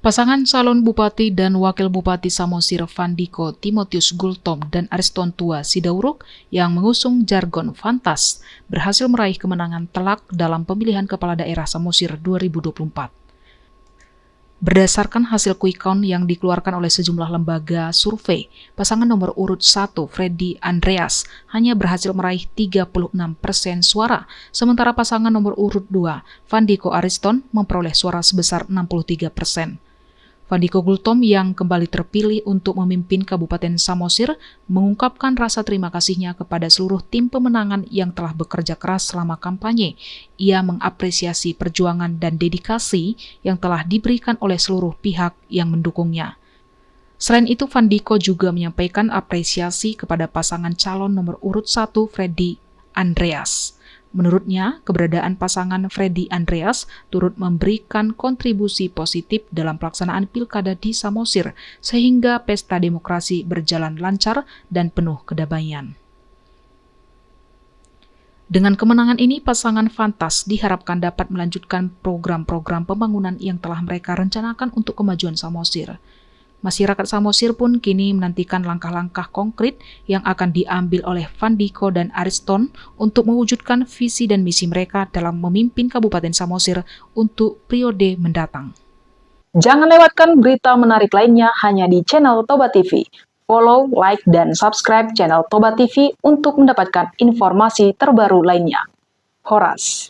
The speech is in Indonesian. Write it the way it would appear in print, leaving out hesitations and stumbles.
Pasangan calon Bupati dan Wakil Bupati Samosir Vandiko Timotius Gultom dan Ariston Tua Sidauruk yang mengusung jargon Fantas berhasil meraih kemenangan telak dalam pemilihan kepala daerah Samosir 2024. Berdasarkan hasil quick count yang dikeluarkan oleh sejumlah lembaga survei, pasangan nomor urut 1 Freddy Andreas hanya berhasil meraih 36% suara, sementara pasangan nomor urut 2 Vandiko Ariston memperoleh suara sebesar 63%. Vandiko Gultom yang kembali terpilih untuk memimpin Kabupaten Samosir mengungkapkan rasa terima kasihnya kepada seluruh tim pemenangan yang telah bekerja keras selama kampanye. Ia mengapresiasi perjuangan dan dedikasi yang telah diberikan oleh seluruh pihak yang mendukungnya. Selain itu, Vandiko juga menyampaikan apresiasi kepada pasangan calon nomor urut 1 Freddy Andreas. Menurutnya, keberadaan pasangan Freddy Andreas turut memberikan kontribusi positif dalam pelaksanaan pilkada di Samosir, sehingga pesta demokrasi berjalan lancar dan penuh kedamaian. Dengan kemenangan ini, pasangan Fantas diharapkan dapat melanjutkan program-program pembangunan yang telah mereka rencanakan untuk kemajuan Samosir. Masyarakat Samosir pun kini menantikan langkah-langkah konkret yang akan diambil oleh Vandiko dan Ariston untuk mewujudkan visi dan misi mereka dalam memimpin Kabupaten Samosir untuk periode mendatang. Jangan lewatkan berita menarik lainnya hanya di channel Toba TV. Follow, like, dan subscribe channel Toba TV untuk mendapatkan informasi terbaru lainnya. Horas.